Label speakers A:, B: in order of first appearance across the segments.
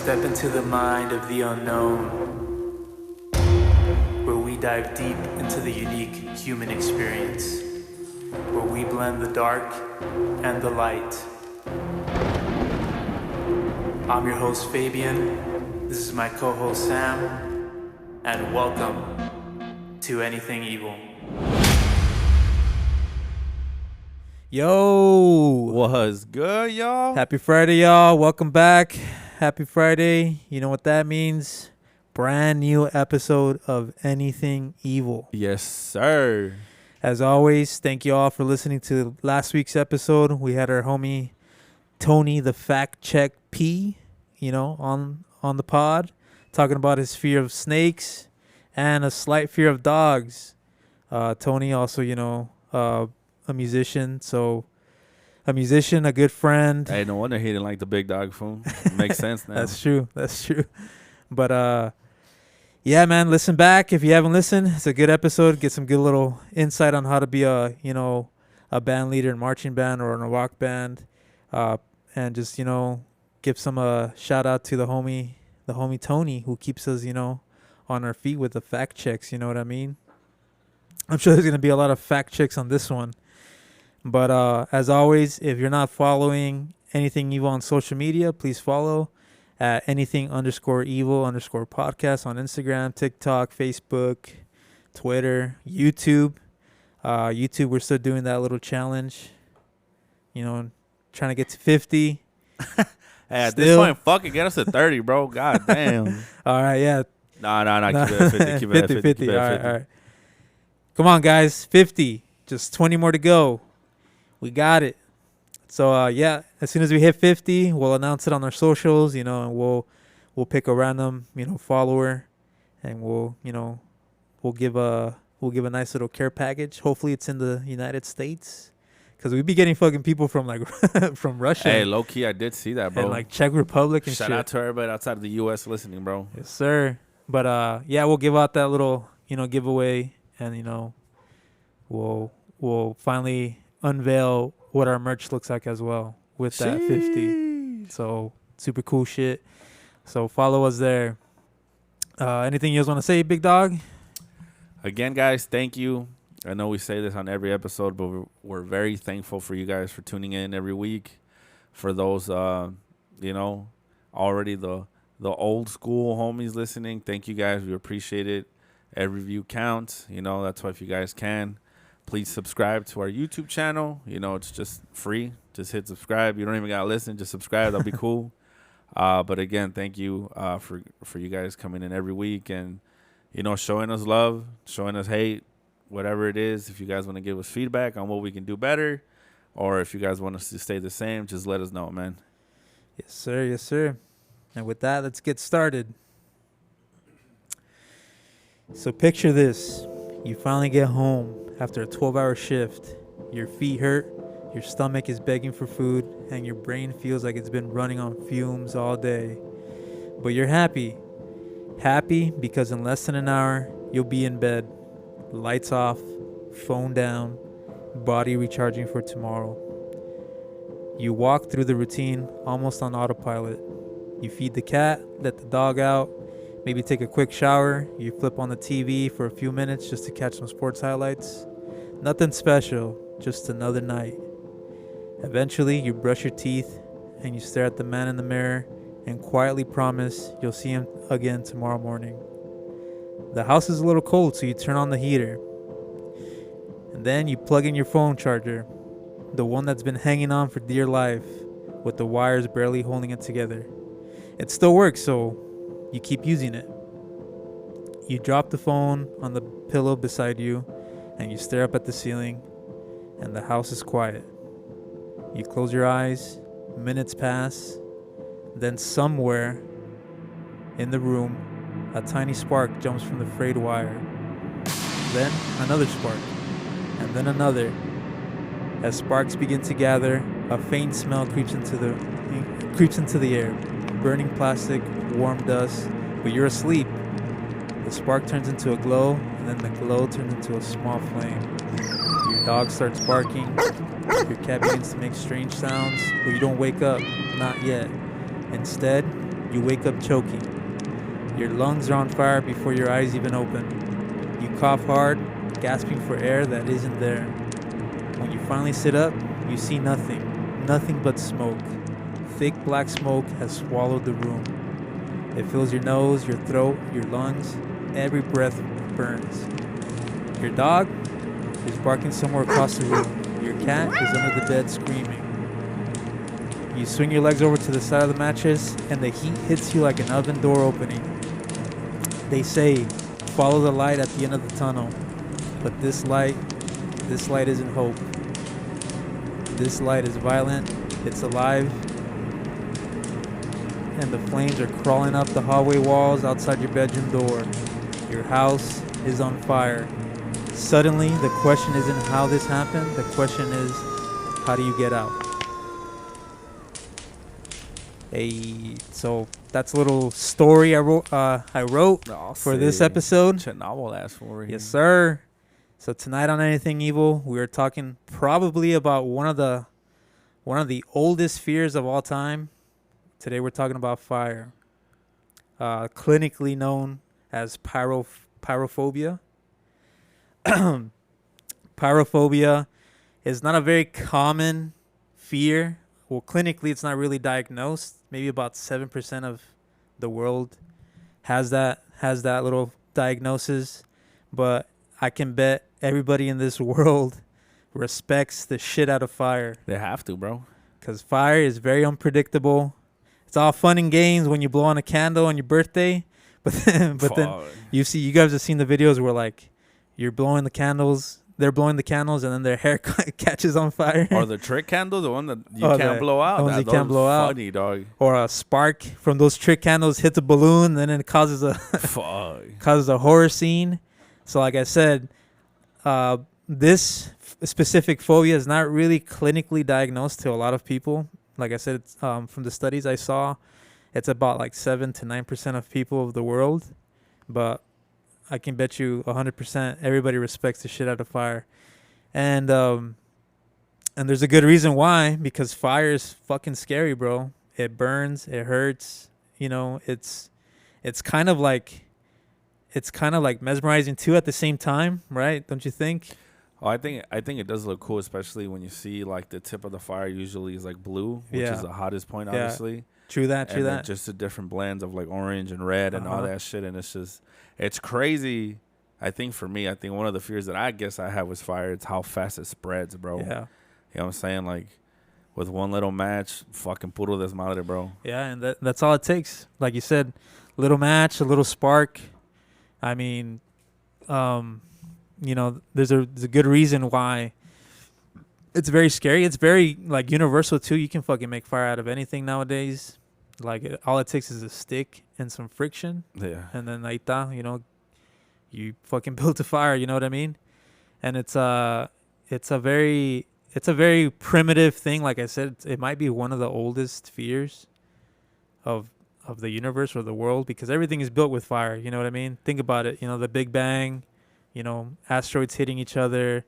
A: Step into the mind of the unknown, where we dive deep into the unique human experience, where we blend the dark and the light. I'm your host Fabian, this is my co-host Sam, and welcome to Anything Evil.
B: Yo,
C: What's good, y'all?
B: happy Friday, y'all. Welcome back. Happy Friday. You know what that means? Brand new episode of Anything Evil.
C: Yes, sir.
B: As always, thank you all for listening to last week's episode. We had our homie Tony, the fact check P, on the pod, talking about his fear of snakes and a slight fear of dogs. Tony also, a musician, a good friend.
C: Hey, no wonder he didn't like the big dog food. Makes sense now.
B: That's true. But yeah, man, listen back if you haven't listened. It's a good episode. Get some good little insight on how to be a band leader in marching band or in a rock band, and just give some shout out to the homie Tony, who keeps us on our feet with the fact checks. You know what I mean? I'm sure there's gonna be a lot of fact checks on this one. But as always, if you're not following Anything Evil on social media, please follow at anything_evil_podcast on Instagram, TikTok, Facebook, Twitter, YouTube. YouTube, we're still doing that little challenge, trying to get to 50.
C: Hey, at this point, fuck it. Get us to 30, bro. God damn.
B: All right, yeah.
C: Nah. Keep it at 50. Keep it at 50.
B: 50.
C: Keep it at 50.
B: All right. Come on, guys. 50. Just 20 more to go. We got it. So, yeah, as soon as we hit 50, we'll announce it on our socials, and we'll pick a random, follower, and we'll give a nice little care package. Hopefully it's in the United States, because we be getting fucking people from from Russia.
C: Hey, low key, I did see that, bro.
B: And Czech Republic and
C: Shout
B: shit.
C: out to everybody outside of the U.S. listening, bro.
B: Yes, sir. But yeah, we'll give out that little giveaway, and we'll finally unveil what our merch looks like as well with that 50. So super cool shit. So follow us there. Anything you guys want to say, big dog?
C: Again, guys, thank you. I know we say this on every episode, but we're very thankful for you guys for tuning in every week. For those, already the old school homies listening, thank you guys. We appreciate it. Every view counts. That's why if you guys can, please subscribe to our YouTube channel. It's just free. Just hit subscribe. You don't even got to listen. Just subscribe. That'll be cool. But again, thank you for you guys coming in every week and, showing us love, showing us hate, whatever it is. If you guys want to give us feedback on what we can do better, or if you guys want us to stay the same, just let us know, man.
B: Yes, sir. Yes, sir. And with that, let's get started. So picture this. You finally get home after a 12-hour shift. Your feet hurt, your stomach is begging for food, and your brain feels like it's been running on fumes all day. But you're happy. Happy because in less than an hour, you'll be in bed. Lights off, phone down, body recharging for tomorrow. You walk through the routine almost on autopilot. You feed the cat, let the dog out, maybe take a quick shower. You flip on the TV for a few minutes just to catch some sports highlights. Nothing special, just another night. Eventually, you brush your teeth and you stare at the man in the mirror and quietly promise you'll see him again tomorrow morning. The house is a little cold, so you turn on the heater. And then you plug in your phone charger, the one that's been hanging on for dear life, with the wires barely holding it together. It still works, so you keep using it. You drop the phone on the pillow beside you, and you stare up at the ceiling, and the house is quiet. You close your eyes, minutes pass, then somewhere in the room, a tiny spark jumps from the frayed wire. Then another spark, and then another. As sparks begin to gather, a faint smell creeps into the air. Burning plastic, warm dust, but you're asleep. The spark turns into a glow, and then the glow turns into a small flame. Your dog starts barking. Your cat begins to make strange sounds, but you don't wake up. Not yet. Instead, You wake up choking. Your lungs are on fire before your eyes even open. You cough hard, gasping for air that isn't there. When you finally sit up, you see nothing. Nothing but smoke. Thick black smoke has swallowed the room. It fills your nose, your throat, your lungs. Every breath burns. Your dog is barking somewhere across the room. Your cat is under the bed screaming. You swing your legs over to the side of the mattress, and the heat hits you like an oven door opening. They say, follow the light at the end of the tunnel. But this light isn't hope. This light is violent, it's alive, and the flames are crawling up the hallway walls outside your bedroom door. Your house is on fire. Suddenly, the question isn't how this happened, the question is, how do you get out? So that's a little story I wrote for this episode.
C: Novel ass for you.
B: Yes, sir. So tonight on Anything Evil, we are talking probably about one of the oldest fears of all time. Today we're talking about fire, clinically known as pyrophobia. Pyrophobia is not a very common fear. Well, clinically, it's not really diagnosed. Maybe about 7% of the world has that little diagnosis. But I can bet everybody in this world respects the shit out of fire.
C: They have to, bro.
B: Because fire is very unpredictable. It's all fun and games when you blow on a candle on your birthday. But then you guys have seen the videos where like you're blowing the candles. They're blowing the candles and then their hair catches on fire.
C: Or the trick candles, the one that you can't blow out.
B: The ones you can't blow out.
C: Funny, dog.
B: Or a spark from those trick candles hits a balloon, and then it causes a horror scene. So, like I said, this specific phobia is not really clinically diagnosed to a lot of people. Like I said, it's, from the studies I saw, it's about like 7 to 9% of people of the world, but I can bet you 100% everybody respects the shit out of fire. And there's a good reason why, because fire is fucking scary, bro. It burns, it hurts, you know, it's kind of like mesmerizing too at the same time, right? Don't you think?
C: Oh, I think it does look cool, especially when you see like the tip of the fire usually is like blue, which is the hottest point, obviously.
B: True that.
C: Just the different blends of like orange and red and all that shit, and it's crazy. I think for me, one of the fears that I guess I have with fire, it's how fast it spreads, bro.
B: Yeah.
C: You know what I'm saying? Like with one little match, fucking puro desmadre, bro.
B: Yeah, and that's all it takes. Like you said, little match, a little spark. I mean, you know, there's a good reason why it's very scary. It's very like universal too. You can fucking make fire out of anything nowadays. Like all it takes is a stick and some friction.
C: Yeah.
B: And then ahí está, you know, you fucking built a fire. You know what I mean? And it's a very primitive thing. Like I said, it might be one of the oldest fears of the universe or the world, because everything is built with fire. You know what I mean? Think about it. You know, the Big Bang. You know, asteroids hitting each other.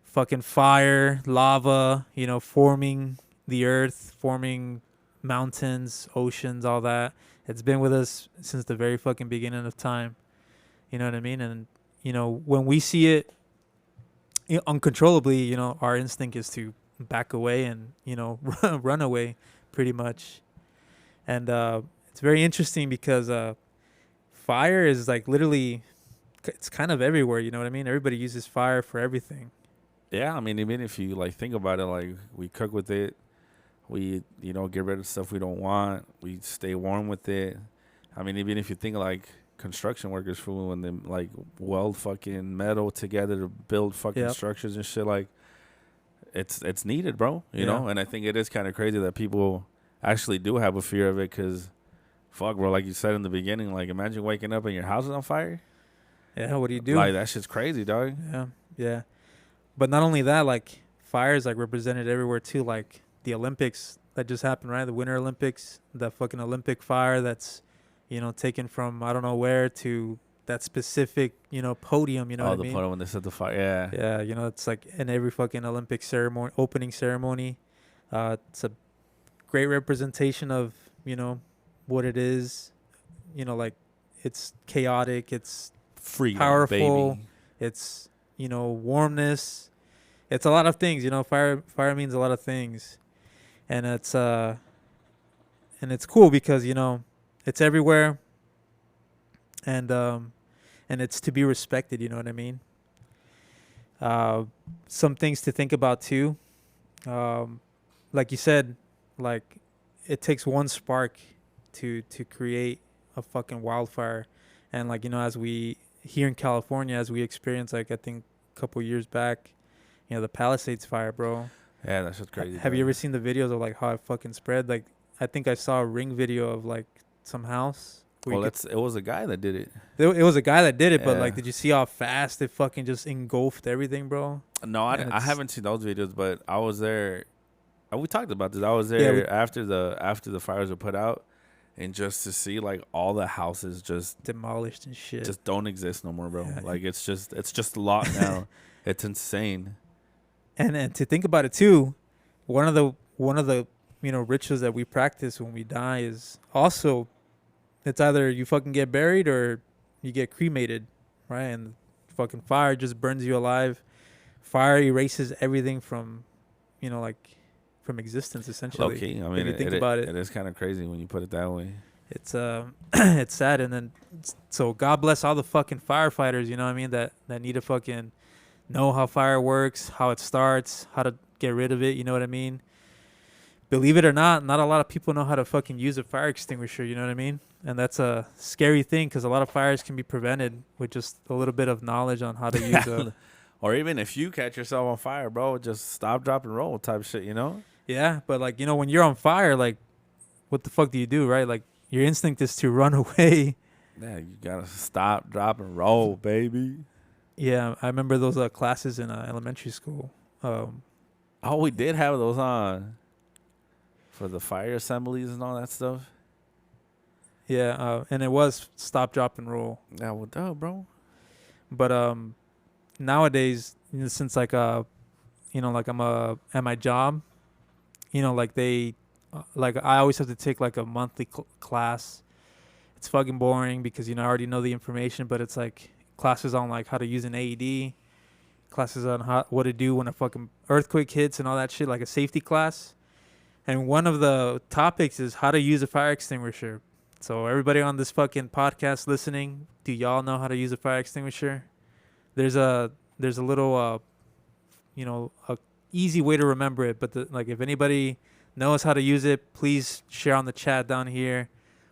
B: Fucking fire, lava. You know, forming the earth, forming mountains, oceans, all that. It's been with us since the very fucking beginning of time. You know what I mean? And, you know, when we see it uncontrollably, you know, our instinct is to back away and, you know, run away pretty much. And it's very interesting because fire is like literally, it's kind of everywhere. You know what I mean? Everybody uses fire for everything.
C: Yeah, I mean, even if you like think about it, like we cook with it. We, you know, get rid of stuff we don't want. We stay warm with it. I mean, even if you think like construction workers for when they like weld fucking metal together to build fucking structures and shit, like it's needed, bro. You know, and I think it is kind of crazy that people actually do have a fear of it, because fuck, bro, like you said in the beginning, like imagine waking up and your house is on fire.
B: Yeah, what do you do?
C: Like that shit's crazy, dog.
B: Yeah. But not only that, like fire is like represented everywhere too, like the Olympics that just happened, right? The Winter Olympics, the fucking Olympic fire that's, you know, taken from I don't know where to that specific, you know, podium, you know what I mean? Oh, the podium
C: when they set the fire, yeah.
B: Yeah, you know, it's like in every fucking Olympic ceremony, opening ceremony. It's a great representation of, you know, what it is. You know, like it's chaotic, it's
C: Freedom,
B: powerful,
C: baby.
B: it's, you know, warmness. It's a lot of things, you know. Fire means a lot of things. And it's cool because, you know, it's everywhere, and it's to be respected, you know what I mean? Some things to think about too. Like you said, like it takes one spark to create a fucking wildfire. And like, you know, as we here in California, as we experienced, like I think a couple years back, you know, the Palisades fire, bro.
C: Yeah, that's just crazy.
B: Have you ever seen the videos of like how it fucking spread? Like I think I saw a Ring video of like some house.
C: Well, it was a guy that did it.
B: It was a guy that did it, but
C: Yeah.
B: like, did you see how fast it fucking just engulfed everything, bro?
C: No, I
B: And
C: I
B: it's-
C: haven't seen those videos, but I was there. We talked about this. I was there
B: we-
C: after the fires were put out, and just to see like all the houses just
B: Demolished and shit.
C: don't exist no more, bro.
B: Yeah.
C: Like it's just a lot now. It's insane.
B: And to think about it too, one of the you know, rituals that we practice when we die is also, it's either you fucking get buried or you get cremated, right? And fucking fire just burns you alive. Fire erases everything from, you know, like from existence essentially.
C: Okay, I mean,
B: you think about it.
C: it is kind of crazy when you put it that way.
B: It's it's sad. And then so God bless all the fucking firefighters, you know what I mean, that need to fucking know how fire works, how it starts, how to get rid of it, you know what I mean? Believe it or not a lot of people know how to fucking use a fire extinguisher, you know what I mean? And that's a scary thing because a lot of fires can be prevented with just a little bit of knowledge on how to use a...
C: Or even if you catch yourself on fire, bro, just stop, drop, and roll type shit, you know?
B: Yeah, but like, you know, when you're on fire, like, what the fuck do you do, right? Like, your instinct is to run away.
C: Yeah, you gotta stop, drop, and roll, baby.
B: Yeah, I remember those classes in elementary school.
C: Oh, we did have those on for the fire assemblies and all that stuff.
B: Yeah, and it was stop, drop, and roll.
C: Yeah, well, duh, bro.
B: But nowadays, you know, since like you know, like I'm at my job, you know, like they like I always have to take like a monthly class. It's fucking boring because, you know, I already know the information, but it's like classes on like how to use an AED, classes on what to do when a fucking earthquake hits and all that shit, like a safety class. And one of the topics is how to use a fire extinguisher. So everybody on this fucking podcast listening, do y'all know how to use a fire extinguisher? There's a little you know, a easy way to remember it, but like if anybody knows how to use it, please share on the chat down here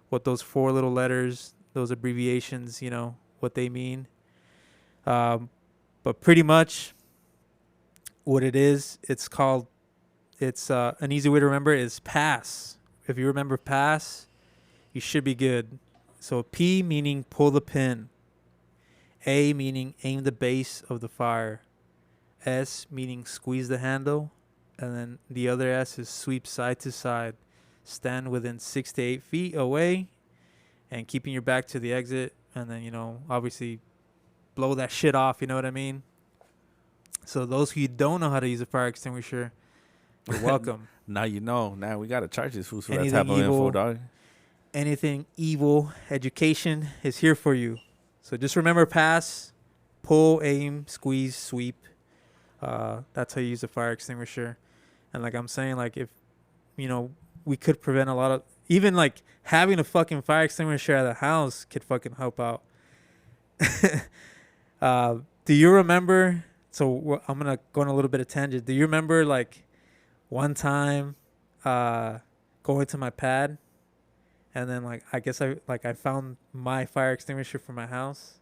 B: what those 4 little letters, those abbreviations, you know, what they mean. But pretty much what it is, it's an easy way to remember is PASS. If you remember PASS, you should be good. So P meaning pull the pin. A meaning aim the base of the fire. S meaning squeeze the handle. And then the other S is sweep side to side. Stand within 6 to 8 feet away and keeping your back to the exit. And then, you know, obviously blow that shit off, you know what I mean? So those who don't know how to use a fire extinguisher, you're welcome.
C: Now you know. Now we gotta charge these fools for that
B: Anything
C: type of info,
B: evil.
C: dog.
B: Anything evil, education is here for you. So just remember PASS, pull, aim, squeeze, sweep. That's how you use a fire extinguisher. And like I'm saying, like if, you know, we could prevent a lot of, even like having a fucking fire extinguisher at the house could fucking help out. Do you remember, so I'm going to go on a little bit of tangent. Do you remember like one time going to my pad and then like I guess I found my fire extinguisher for my house?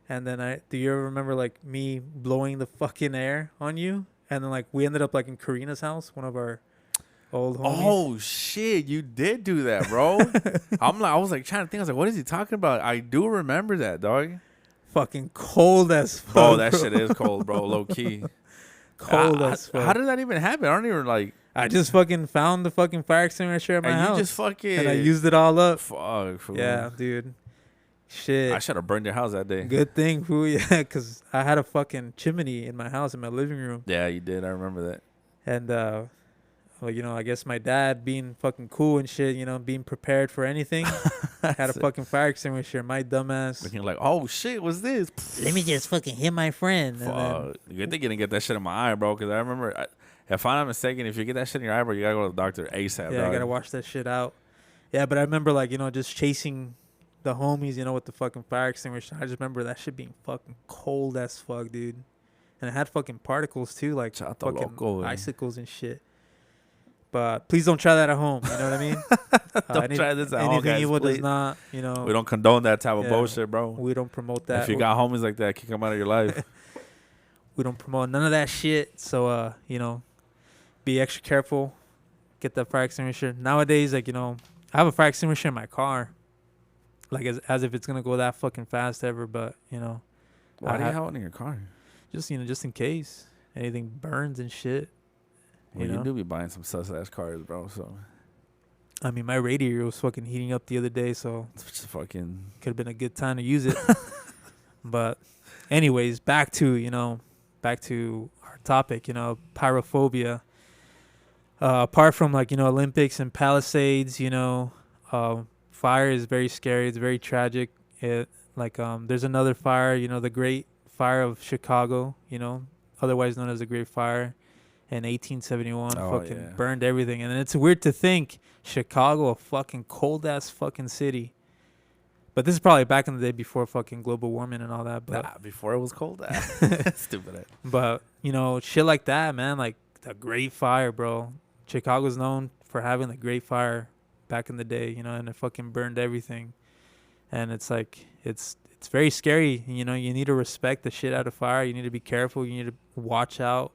B: And then do you ever remember like me blowing the fucking air on you? And then like we ended up like in Karina's house, one of our old homies.
C: Oh shit, you did do that, bro. I was like trying to think. I was like, what is he talking about? I do remember that, dog.
B: Fucking cold as fuck.
C: Oh, that shit is cold, bro. Low key.
B: Cold as fuck.
C: How did that even happen? I don't even like.
B: I just fucking found the fucking fire extinguisher at my
C: And
B: house.
C: you just fucking.
B: and I used it all up.
C: Fuck. Fool.
B: Yeah, dude. Shit.
C: I should have burned your house that day.
B: Good thing, fool. Yeah, because I had a fucking chimney in my house in my living room.
C: Yeah, you did. I remember that.
B: And well, you know, I guess my dad being fucking cool and shit, you know, being prepared for anything, had a fucking fire extinguisher. My dumbass.
C: Looking like, oh shit, what's this?
B: Let me just fucking hit my friend. And then,
C: Fuck. Good thing you didn't get that shit in my eye, bro. Because I remember, if I'm not mistaken, if you get that shit in your eye, bro, you gotta go to the doctor ASAP.
B: yeah,
C: dog.
B: I gotta wash that shit out. Yeah, but I remember like, you know, just chasing the homies, you know, with the fucking fire extinguisher. I just remember that shit being fucking cold as fuck, dude. And it had fucking particles too, like
C: Chato
B: fucking
C: loco,
B: icicles and shit. But please don't try that at home. You know what I mean?
C: Don't try this at home,
B: anything
C: guys,
B: evil
C: please.
B: does not, you know.
C: We don't condone that type of
B: Yeah.
C: bullshit, bro.
B: We don't promote that.
C: If you got homies like that, kick them out of your life.
B: We don't promote none of that shit. So, you know, be extra careful. Get that fire extinguisher. Nowadays, like, you know, I have a fire extinguisher in my car. Like, as if it's going to go that fucking fast ever. But, you know,
C: Why do you have one in your car?
B: just, you know, just in case anything burns and shit.
C: Well,
B: You
C: you
B: know?
C: do be buying some sus-ass cars, bro. So
B: I mean, my radiator was fucking heating up the other day. So
C: it's just fucking...
B: could have been a good time to use it. But anyways, back to our topic, you know, pyrophobia. Apart from like, you know, Olympics and Palisades, you know, fire is very scary. It's very tragic. There's another fire, you know, the Great Fire of Chicago, you know, otherwise known as the Great Fire in 1871,
C: Oh,
B: fucking
C: yeah.
B: burned everything. And it's weird to think Chicago, a fucking cold ass fucking city. But this is probably back in the day before fucking global warming and all that. But
C: Nah, before it was cold. Stupid.
B: But, you know, shit like that, man, like the Great Fire, bro. Chicago's known for having the Great Fire back in the day, you know, and it fucking burned everything. And it's like, it's very scary. You know, you need to respect the shit out of fire. You need to be careful. You need to watch out.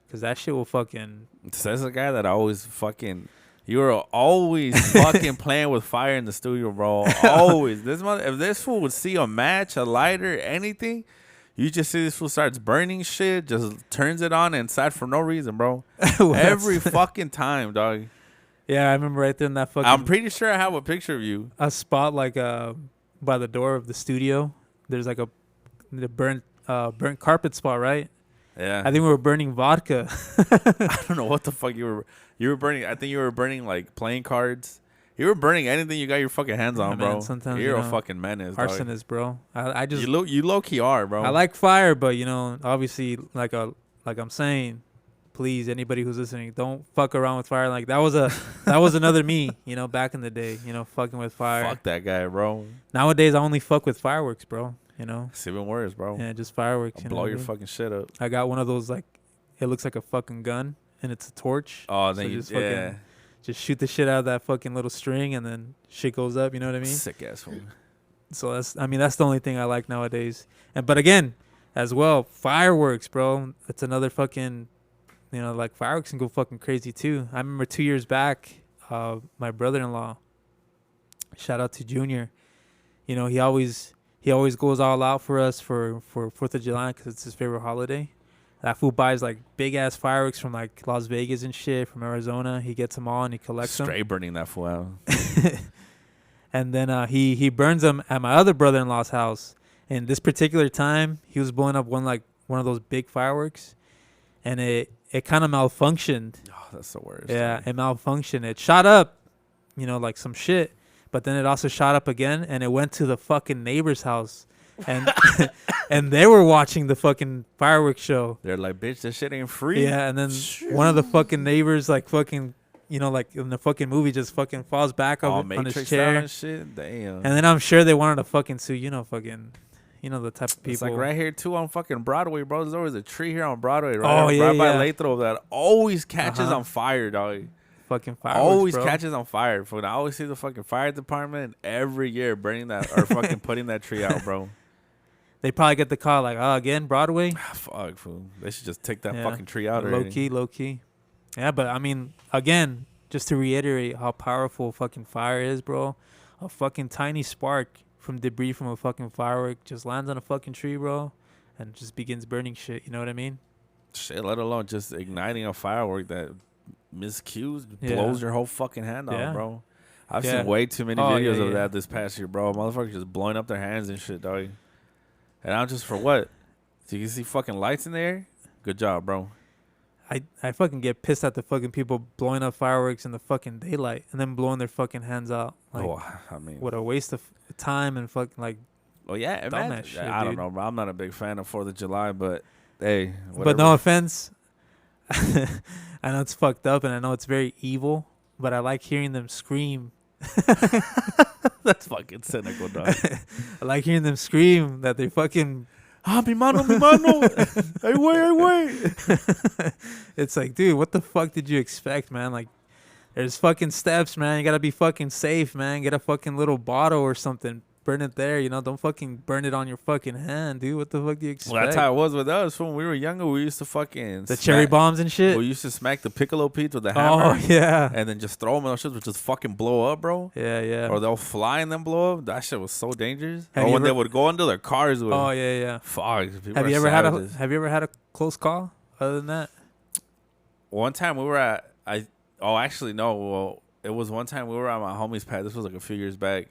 B: Because that shit will fucking...
C: Says the guy that always fucking... You were always fucking playing with fire in the studio, bro. Always. If this fool would see a match, a lighter, anything, you just see this fool starts burning shit, just turns it on inside for no reason, bro. Every fucking time, dog.
B: Yeah, I remember right there in that fucking...
C: I'm pretty sure I have a picture of you.
B: a spot like by the door of the studio. There's like the burnt carpet spot, right?
C: Yeah.
B: I think we were burning vodka.
C: I don't know what the fuck you were burning. I think you were burning like playing cards. You were burning anything you got your fucking hands on,
B: Yeah,
C: bro.
B: man, sometimes,
C: You're
B: you
C: a
B: know,
C: fucking menace, dog.
B: Arsonist, bro. I just
C: You low key are, bro.
B: I like fire, but you know, obviously, like I'm saying, please, anybody who's listening, don't fuck around with fire. Like that was another me, you know, back in the day, you know, fucking with fire.
C: Fuck that guy, bro.
B: Nowadays, I only fuck with fireworks, bro. You know,
C: It's even worse, bro.
B: yeah, just fireworks.
C: I'll
B: You know
C: blow
B: what I
C: your
B: mean?
C: fucking shit up.
B: I got one of those like, it looks like a fucking gun, and it's a torch.
C: Oh,
B: So
C: then
B: just
C: yeah.
B: fucking just shoot the shit out of that fucking little string, and then shit goes up. You know what I mean?
C: Sick ass fool.
B: So that's the only thing I like nowadays. But again, as well, fireworks, bro. It's another fucking, you know, like fireworks can go fucking crazy too. I remember 2 years back, my brother-in-law, shout out to Junior, you know, he always goes all out for us for 4th of July because it's his favorite holiday. That fool buys like big ass fireworks from like Las Vegas and shit, from Arizona. He gets them all and he collects them.
C: Straight burning that fool out.
B: And then he burns them at my other brother-in-law's house. And this particular time, he was blowing up one of those big fireworks, and it kind of malfunctioned.
C: Oh, that's the worst.
B: Yeah, it malfunctioned. It shot up, you know, like some shit, but then it also shot up again, and it went to the fucking neighbor's house, and and they were watching the fucking fireworks show.
C: They're like, bitch, this shit ain't free.
B: Yeah, and then one of the fucking neighbors, like fucking, you know, like in the fucking movie, just fucking falls back
C: All
B: on his
C: Matrix
B: chair.
C: style and shit. Damn.
B: And then I'm sure they wanted to fucking sue, you know, the type of people.
C: It's like right here too on fucking Broadway, bro. There's always a tree here on Broadway,
B: Oh,
C: right?
B: yeah,
C: right by
B: yeah.
C: Lathrop that always catches
B: Uh-huh.
C: on fire, dog.
B: fucking fireworks,
C: Always
B: bro.
C: catches on fire. I always see the fucking fire department every year burning that or fucking putting that tree out, bro.
B: They probably get the call like, again, Broadway?
C: Fuck, fool. They should just take that
B: Yeah.
C: fucking tree out
B: Low
C: already.
B: key. Yeah, but I mean, again, just to reiterate how powerful fucking fire is, bro. A fucking tiny spark from debris from a fucking firework just lands on a fucking tree, bro, and just begins burning shit. You know what I mean?
C: Shit, let alone just igniting a firework that miscues
B: Yeah.
C: blows your whole fucking hand
B: Yeah.
C: off, bro. I've
B: Yeah.
C: seen way too many
B: Oh,
C: videos
B: yeah,
C: of
B: yeah.
C: that this past year, bro. Motherfuckers just blowing up their hands and shit, dog. And I'm just for what? So you can see fucking lights in the air? Good job, bro.
B: I fucking get pissed at the fucking people blowing up fireworks in the fucking daylight and then blowing their fucking hands out. Like,
C: Oh, I mean,
B: what a waste of time and fucking like.
C: oh yeah,
B: dumbass
C: man.
B: shit,
C: I don't
B: dude.
C: know, bro. I'm not a big fan of 4th of July, but hey,
B: But
C: whatever.
B: no offense, I know it's fucked up and I know it's very evil, but I like hearing them scream.
C: That's fucking cynical, dog.
B: I like hearing them scream that they fucking.
C: Ah, mi mano, mi mano. Hey, wait.
B: It's like, dude, what the fuck did you expect, man? Like, there's fucking steps, man. You gotta be fucking safe, man. Get a fucking little bottle or something. Burn it there, you know. Don't fucking burn it on your fucking hand, dude. What the fuck do you expect?
C: Well, that's how it was with us. When we were younger, we used to fucking
B: The cherry bombs and shit.
C: We used to smack the piccolo Petes with the
B: Oh
C: hammer.
B: yeah,
C: And then just throw them on those shits, which just fucking blow up, bro.
B: yeah, yeah.
C: Or they'll fly and then blow up. That shit was so dangerous.
B: Have
C: Or
B: you
C: when they
B: ever-
C: would go into their cars with.
B: Oh yeah, yeah.
C: Fuck. People
B: Have
C: are
B: you ever
C: savages.
B: Have you ever had a close call? Other than that,
C: One time we were at actually no. Well, it was one time we were at my homie's pad. This was like a few years back.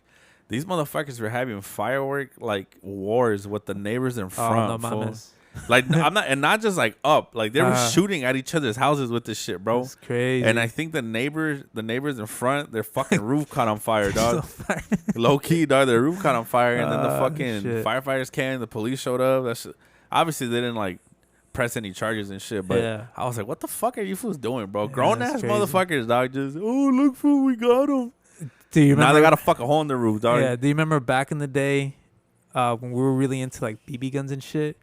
C: These motherfuckers were having firework like wars with the neighbors in front.
B: oh no,
C: fool.
B: mames.
C: Like I'm not, and not just like up. Like they were
B: Uh-huh.
C: shooting at each other's houses with this shit, bro.
B: It's crazy.
C: And I think the neighbors in front, their fucking roof caught on fire,
B: So
C: dog.
B: fire.
C: Low key, dog. Their roof caught on fire, and then the fucking
B: shit.
C: firefighters came. The police showed up. That's obviously they didn't like press any charges and shit. But
B: Yeah.
C: I was like, what the fuck are you fools doing, bro?
B: Yeah,
C: Grown
B: that's
C: ass
B: crazy.
C: motherfuckers, dog. Just look, fool, we got them.
B: Do you remember?
C: Now they got to fuck a hole in the roof, dog.
B: Yeah. Do you remember back in the day, when we were really into like BB guns and shit?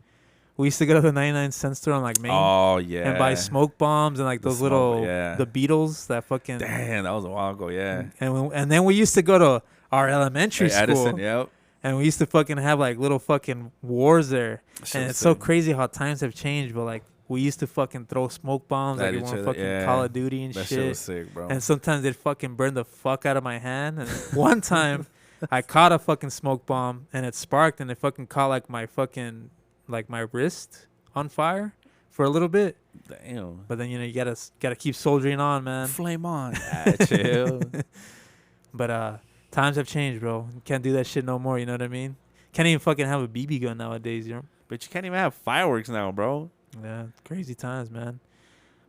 B: We used to go to the 99-cent store on like Main
C: Oh yeah.
B: and buy smoke bombs and like
C: The
B: those
C: smoke,
B: little
C: yeah.
B: the Beatles that fucking.
C: Damn, that was a while ago. Yeah.
B: And then we used to go to our elementary
C: Hey,
B: school,
C: Edison, yep.
B: and we used to fucking have like little fucking wars there.
C: Shit
B: And
C: was
B: it's so
C: sick.
B: crazy how times have changed, but like we used to fucking throw smoke bombs
C: At
B: like we
C: each
B: were
C: other,
B: fucking
C: yeah.
B: Call of Duty and
C: That shit
B: shit.
C: was sick, bro.
B: And sometimes they'd fucking burn the fuck out of my hand. And one time I caught a fucking smoke bomb and it sparked and it fucking caught like my fucking like my wrist on fire for a little bit.
C: Damn.
B: But then you know you gotta keep soldiering on, man.
C: Flame on. Chill.
B: But times have changed, bro. You can't do that shit no more. You know what I mean? Can't even fucking have a BB gun nowadays. You know?
C: But you can't even have fireworks now, bro.
B: Yeah, crazy times, man.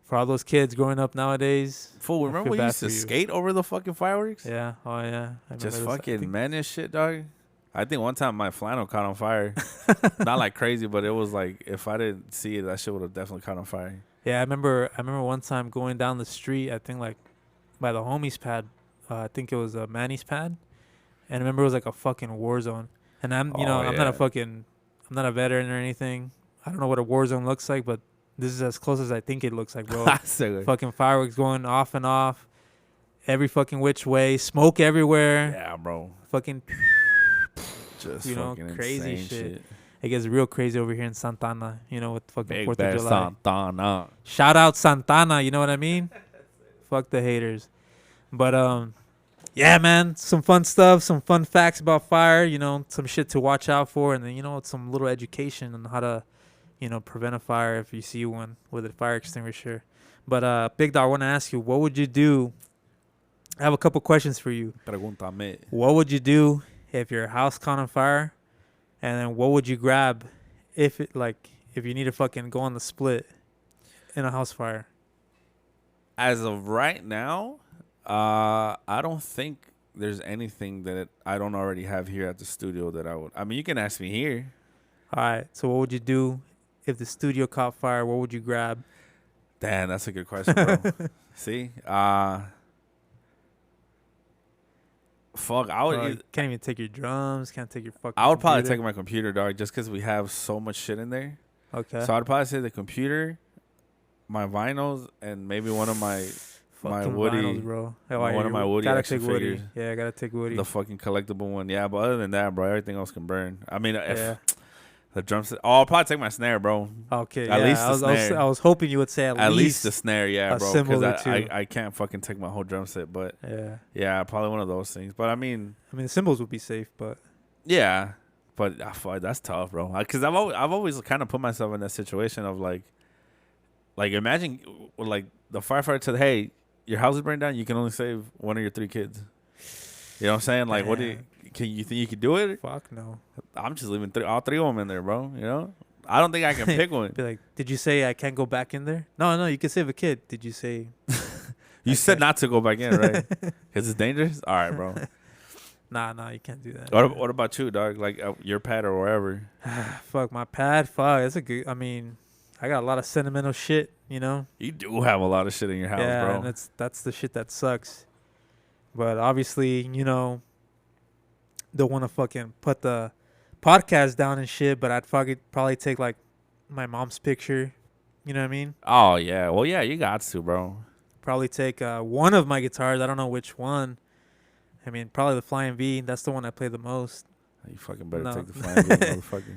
B: For all those kids growing up nowadays.
C: Fool,
B: I
C: remember
B: feel
C: we
B: bad
C: used to
B: for you.
C: skate over the fucking fireworks?
B: Yeah. Oh yeah. I
C: Just
B: remember those. I
C: fucking
B: think-
C: menace shit, dog. I think one time my flannel caught on fire. Not like crazy, but it was like if I didn't see it, that shit would have definitely caught on fire.
B: Yeah, I remember one time going down the street, I think like by the homies pad. I think it was Manny's pad. And I remember it was like a fucking war zone. And I'm
C: Oh,
B: I'm not
C: yeah.
B: I'm not a veteran or anything. I don't know what a war zone looks like, but this is as close as I think it looks like, bro.
C: So,
B: Fucking fireworks going off and off every fucking which way, smoke everywhere.
C: yeah, bro.
B: Fucking
C: Just
B: You know,
C: fucking
B: crazy
C: insane
B: shit. It gets real crazy over here in Santana, you know, with fucking
C: Big
B: 4th of
C: Bear
B: July.
C: Santana.
B: Shout out Santana, you know what I mean? Fuck the haters. But yeah, man, some fun stuff, some fun facts about fire, you know, some shit to watch out for, and then, you know, some little education on how to, you know, prevent a fire if you see one with a fire extinguisher. But Big Dog, I want to ask you, what would you do? I have a couple questions for you.
C: Pregúntame.
B: What would you do if your house caught on fire? And then what would you grab if you need to fucking go on the split in a house fire?
C: As of right now, I don't think there's anything that I don't already have here at the studio that I would. I mean, you can ask me here.
B: All right. So what would you do if the studio caught fire? What would you grab?
C: Damn, that's a good question, bro. See, fuck, I would.
B: Bro, can't even take your drums. Can't take your fucking.
C: I would probably
B: computer.
C: take my computer, dog, just because we have so much shit in there.
B: Okay.
C: So I'd probably say the computer, my vinyls, and maybe one of my
B: Fucking
C: Woody-
B: vinyls, bro. Oh,
C: one of
B: you
C: my Woody
B: gotta
C: action
B: take Woody.
C: figures.
B: Yeah, I gotta take Woody.
C: the fucking collectible one. Yeah, but other than that, bro, everything else can burn. I mean, if
B: Yeah.
C: the drum set. Oh, I'll probably take my snare, bro.
B: Okay.
C: at
B: yeah,
C: least the
B: I
C: snare.
B: was hoping you would say at
C: At least
B: least
C: the snare, yeah,
B: a
C: bro.
B: cymbal or
C: Because
B: two.
C: I can't fucking take my whole drum set, but
B: Yeah.
C: yeah, probably one of those things. But I mean,
B: I mean, the cymbals would be safe, but
C: yeah, but fuck, that's tough, bro. Because I've always kind of put myself in that situation of like imagine like the firefighter said, "Hey, your house is burning down. You can only save one of your 3 kids." You know what I'm saying? Like, what do you
B: Damn.
C: can you think you could do it?
B: fuck no.
C: I'm just leaving all 3 of them in there, bro. You know, I don't think I can pick one.
B: Be like, did you say I can't go back in there? No, you can save a kid. Did you say?
C: You said not to go back in, right? Because it's dangerous? All right, bro.
B: Nah, you can't do that.
C: What about you, dog? Like your pet or wherever?
B: Fuck, my pad. Fuck, that's a good. I mean, I got a lot of sentimental shit, you know?
C: You do have a lot of shit in your house,
B: yeah,
C: bro.
B: and that's the shit that sucks. But obviously, you know, don't want to fucking put the podcast down and shit, but I'd fucking probably take, like, my mom's picture. You know what I mean?
C: Oh, yeah. Well, yeah, you got to, bro.
B: Probably take one of my guitars. I don't know which one. I mean, probably the Flying V. That's the one I play the most.
C: You fucking better
B: No.
C: take the Flying V, motherfucker.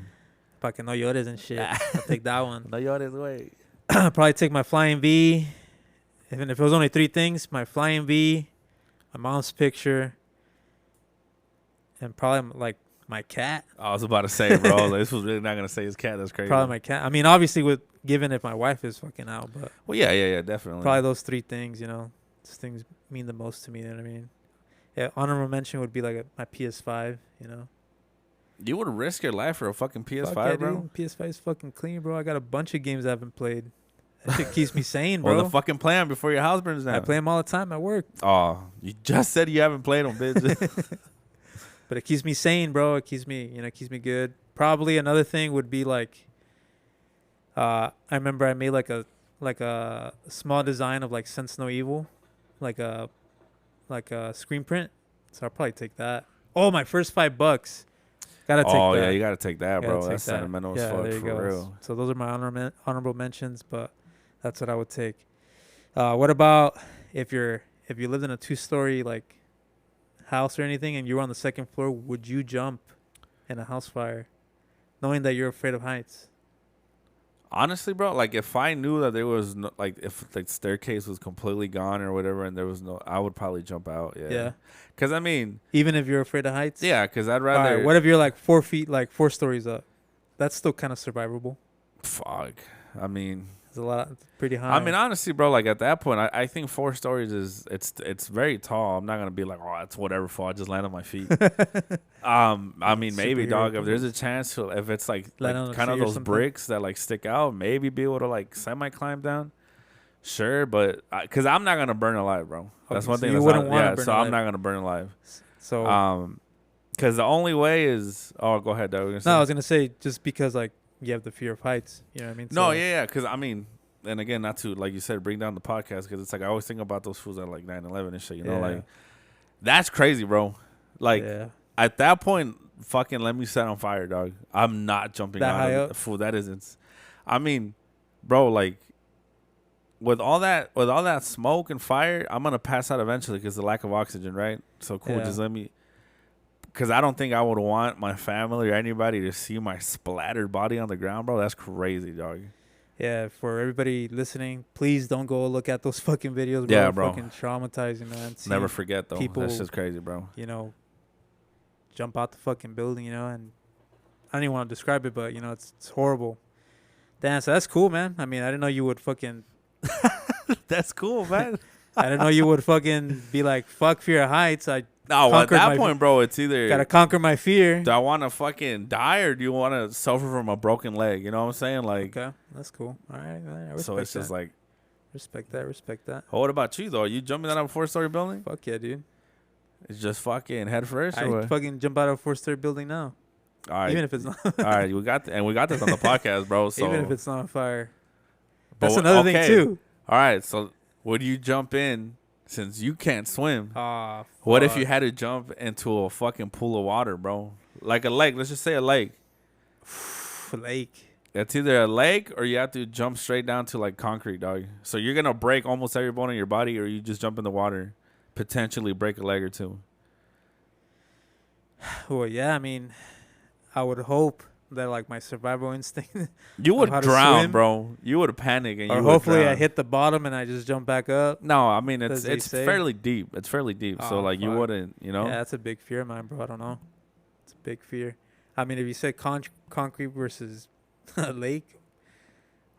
B: Fucking No Llores and shit. I'll take that one.
C: No, you're this way.
B: Probably take my Flying V. Even if it was only 3 things, my Flying V, my mom's picture, and probably like my cat.
C: I was about to say, bro. Like, this was really not gonna say his cat. That's crazy.
B: Probably my cat. I mean, obviously, given if my wife is fucking out, but
C: Well, yeah, definitely.
B: probably those 3 things. You know, those things mean the most to me. You know what I mean? Yeah, honorable mention would be like my PS5. You know,
C: You would risk your life for a fucking PS5,
B: fuck yeah,
C: bro.
B: dude. PS5 is fucking clean, bro. I got a bunch of games I haven't played. That shit keeps me sane, bro.
C: Or the fucking plan before your house burns down.
B: I play them all the time at work,
C: Oh, you just said you haven't played them, bitch.
B: but it keeps me sane, bro. It keeps me, keeps me good. Probably another thing would be like, I remember I made like a small design of like Sense No Evil, like a screen print. So I'll probably take that. Oh, my first $5. Gotta take that.
C: Oh, yeah, you gotta take that,
B: Gotta
C: bro.
B: take
C: That's
B: that.
C: sentimental as
B: Yeah,
C: fuck,
B: there you
C: for
B: go.
C: real.
B: So those are my honorable mentions, but that's what I would take. What about if you lived in a 2-story like house or anything and you were on the second floor, would you jump in a house fire knowing that you're afraid of heights?
C: Honestly, bro, like if I knew that there was no, like if the staircase was completely gone or whatever, and there was no, I would probably jump out. Yeah.
B: Yeah.
C: Cause I mean,
B: Even if you're afraid of heights?
C: yeah, cause I'd
B: All
C: rather.
B: right, what if you're like 4 feet, like 4 stories up? That's still kind of survivable.
C: Fuck. I mean,
B: It's a lot. It's pretty high.
C: I mean, honestly, bro, like at that point, I think 4 stories it's very tall. I'm not gonna be like, oh, it's whatever. For I just land on my feet. I mean, maybe,
B: Superhero
C: dog. If there's a
B: powers.
C: chance to, if it's like
B: Land on a
C: kind of
B: tree or
C: those
B: something?
C: bricks that like stick out, maybe be able to like semi climb down. Sure, but because I'm not gonna burn alive, bro. That's
B: Okay,
C: one
B: so
C: thing.
B: you
C: That's
B: wouldn't
C: not,
B: wanna
C: yeah.
B: burn
C: So I'm
B: alive.
C: not gonna burn alive.
B: So
C: Because the only way is. Oh, go ahead, dog.
B: no, I was gonna say just because like you have the fear of heights. You know what I mean?
C: No,
B: So,
C: yeah. Because I mean, and again, not to like you said, bring down the podcast because it's like I always think about those fools at like 9/11 and shit. You know,
B: Yeah.
C: like that's crazy, bro. Like
B: yeah.
C: at that point, fucking let me set on fire, dog. I'm not jumping
B: That
C: out.
B: high
C: of
B: up?
C: Fool, that isn't. I mean, bro, like with all that smoke and fire, I'm gonna pass out eventually because the lack of oxygen, right? So cool.
B: Yeah.
C: Just let me. Because I don't think I would want my family or anybody to see my splattered body on the ground, bro. That's crazy, dog.
B: Yeah, for everybody listening, please don't go look at those fucking videos, bro.
C: Yeah,
B: They're
C: bro.
B: Fucking traumatizing, man. See,
C: Never forget though.
B: people-
C: That's just crazy, bro.
B: Jump out the fucking building, and I don't even want to describe it, but it's horrible. Damn, so that's cool, man. I mean, I didn't know you would fucking.
C: That's cool, man.
B: I didn't know you would fucking be like, fuck fear of heights. I
C: No, at
B: Conquered
C: that
B: my-
C: point, bro, it's either
B: gotta conquer my fear.
C: do I want to fucking die or do you want to suffer from a broken leg? You know what I'm saying? Like,
B: Okay, that's cool. All right, I respect
C: so it's just
B: that.
C: like,
B: Respect that.
C: oh, what about you though? Are you jumping out of a 4-story building?
B: Fuck yeah, dude.
C: It's just fucking head first,
B: I
C: or what?
B: fucking jump out of a 4-story building now,
C: All right,
B: even if it's not.
C: all right, we got we got this on the podcast, bro. So,
B: Even if it's not on fire.
C: but
B: That's another thing
C: okay.
B: too.
C: All right, so would you jump in since you can't swim?
B: Ah,
C: What if you had to jump into a fucking pool of water, bro? Like a lake. Let's just say a lake.
B: lake?
C: It's either a lake or you have to jump straight down to like concrete, dog. So you're gonna break almost every bone in your body, or you just jump in the water, potentially break a leg or two.
B: Well, yeah. I mean, I would hope that like my survival instinct,
C: You would
B: how to
C: drown,
B: swim?
C: bro. You would panic and
B: or
C: you would
B: hopefully I
C: drown.
B: hit the bottom and I just jump back up.
C: No, I mean it's
B: As they say.
C: fairly deep. It's fairly deep. So
B: Oh,
C: like you
B: fuck.
C: wouldn't, you know.
B: Yeah, that's a big fear of mine, bro. I don't know. It's a big fear. I mean, if you said concrete versus a lake,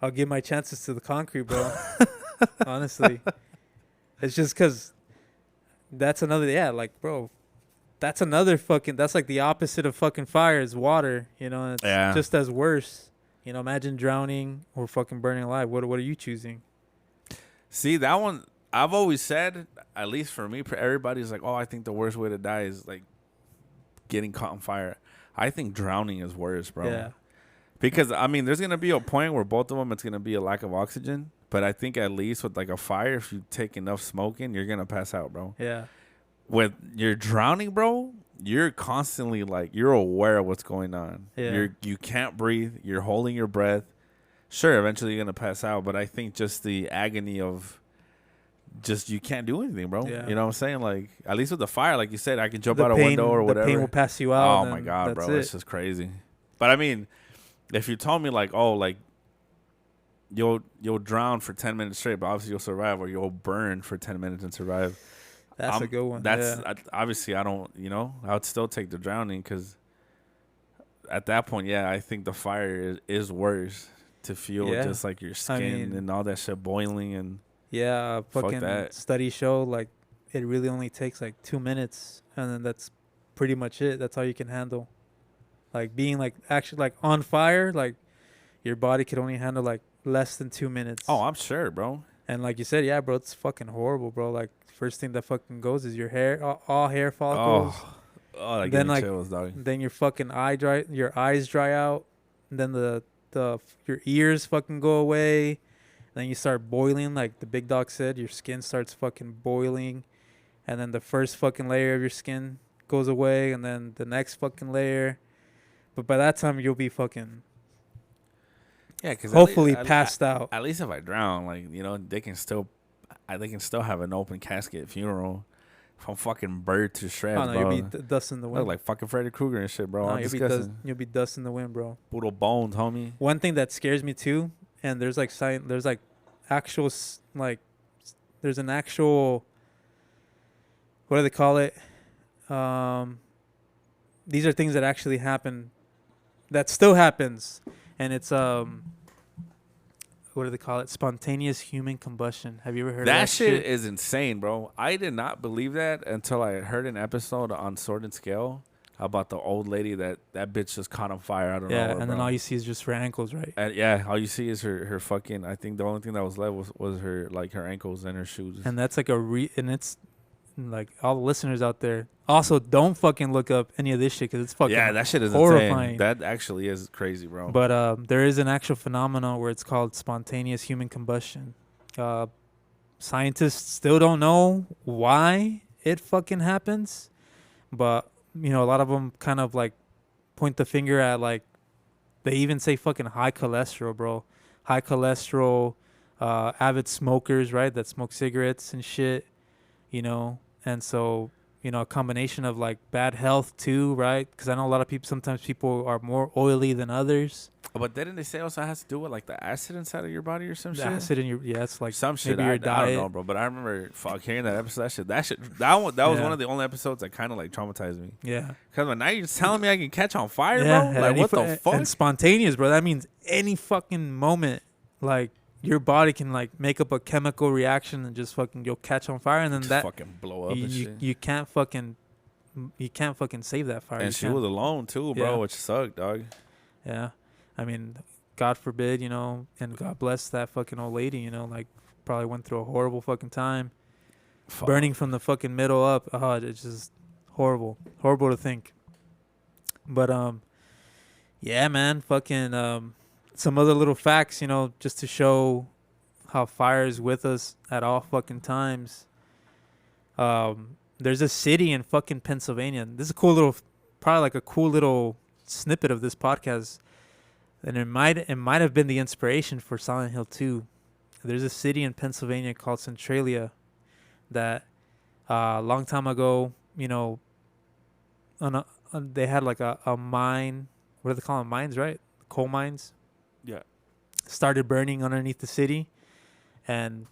B: I'll give my chances to the concrete, bro. Honestly, it's just because that's another. Yeah, like, bro, that's another fucking. That's like the opposite of fucking fire is water. And it's
C: Yeah.
B: just as worse. You know, imagine drowning or fucking burning alive. What are you choosing?
C: See, that one, I've always said, at least for me, everybody's like, oh, I think the worst way to die is like getting caught on fire. I think drowning is worse, bro.
B: Yeah.
C: Because, I mean, there's going to be a point where both of them, it's going to be a lack of oxygen. But I think at least with like a fire, if you take enough smoke in, you're going to pass out, bro.
B: Yeah.
C: When you're drowning, bro, you're constantly like, you're aware of what's going on.
B: Yeah.
C: You can't breathe. You're holding your breath. Sure, eventually you're going to pass out. But I think just the agony of just you can't do anything, bro.
B: Yeah.
C: You know what I'm saying? Like, at least with the fire, like you said, I can jump
B: The
C: out a
B: pain-
C: window or whatever.
B: The pain will pass you out.
C: Oh,
B: and
C: my
B: then
C: God,
B: that's
C: bro.
B: it.
C: It's just crazy. But, I mean, if you told me, like, oh, like, you'll drown for 10 minutes straight, but obviously you'll survive, or you'll burn for 10 minutes and survive.
B: That's a good one.
C: That's
B: yeah.
C: obviously I don't, I would still take the drowning because at that point, yeah, I think the fire is worse to feel
B: Yeah.
C: just like your skin
B: mean-
C: and all that shit boiling and
B: Yeah,
C: Fuck
B: fucking
C: that.
B: studies show like it really only takes like 2 minutes, and then that's pretty much it. That's all you can handle. Like being like actually like on fire, like your body could only handle like less than 2 minutes.
C: oh, I'm sure, bro.
B: And like you said, yeah, bro, it's fucking horrible, bro. Like first thing that fucking goes is your hair, all hair follicles.
C: Oh, that
B: Then,
C: gives me
B: like,
C: chills, dog.
B: Then your fucking your eyes dry out. And then your ears fucking go away. Then you start boiling, like the big dog said. Your skin starts fucking boiling, and then the first fucking layer of your skin goes away, and then the next fucking layer. But by that time, you'll be fucking
C: Yeah, because
B: hopefully passed out.
C: At least if I drown, like they can still have an open casket funeral. If I'm fucking burned to shreds,
B: Oh no,
C: bro.
B: you'll be dust in the
C: Look
B: wind.
C: like fucking Freddy Krueger and shit, bro.
B: No,
C: I'm disgusting.
B: you'll be dust in the wind, bro.
C: Poodle bones, homie.
B: One thing that scares me too, and there's like actual there's an actual, what do they call it? These are things that actually happen, that still happens, and it's what do they call it? Spontaneous human combustion. Have you ever heard of
C: That
B: that
C: shit is insane, bro. I did not believe that until I heard an episode on Sword and Scale about the old lady that bitch just caught on fire. I don't know.
B: Yeah, and then all you see is just her ankles, right?
C: And yeah, all you see is her fucking. I think the only thing that was left was her her ankles and her shoes.
B: And that's like and it's like all the listeners out there. Also, don't fucking look up any of this shit because it's fucking
C: yeah, that shit is
B: horrifying.
C: insane. That actually is crazy, bro.
B: But there is an actual phenomenon where it's called spontaneous human combustion. Scientists still don't know why it fucking happens, but a lot of them kind of like point the finger at like they even say fucking high cholesterol, bro. High cholesterol, avid smokers, right? That smoke cigarettes and shit, and so. A combination of like bad health too, right? Because I know a lot of people, sometimes people are more oily than others.
C: But didn't they say also has to do with like the acid inside of your body or some
B: The
C: shit?
B: acid in your, it's like
C: Some shit.
B: maybe your
C: I
B: diet.
C: don't know, bro. But I remember hearing that episode. That was
B: Yeah.
C: one of the only episodes that kind of like traumatized me.
B: Yeah.
C: Because now you're just telling me I can catch on fire,
B: Yeah.
C: bro. Like what the fuck?
B: And spontaneous, bro. That means any fucking moment, like your body can like make up a chemical reaction and just fucking you'll catch on fire, and then
C: Just
B: that
C: fucking blow up and shit.
B: you can't fucking save that fire.
C: And
B: You
C: she
B: can't.
C: was alone too, bro,
B: Yeah.
C: which sucked, dog.
B: Yeah. I mean, God forbid, and God bless that fucking old lady, like probably went through a horrible fucking time.
C: Fuck.
B: Burning from the fucking middle up. Oh, it's just horrible. Horrible to think. But yeah, man, fucking some other little facts, just to show how fire is with us at all fucking times. There's a city in fucking Pennsylvania. This is a cool little, probably like a cool little snippet of this podcast, and it might have been the inspiration for Silent Hill 2. There's a city in Pennsylvania called Centralia that a long time ago, they had like a mine. What do they call them? Mines, right? Coal mines.
C: Yeah.
B: Started burning underneath the city, and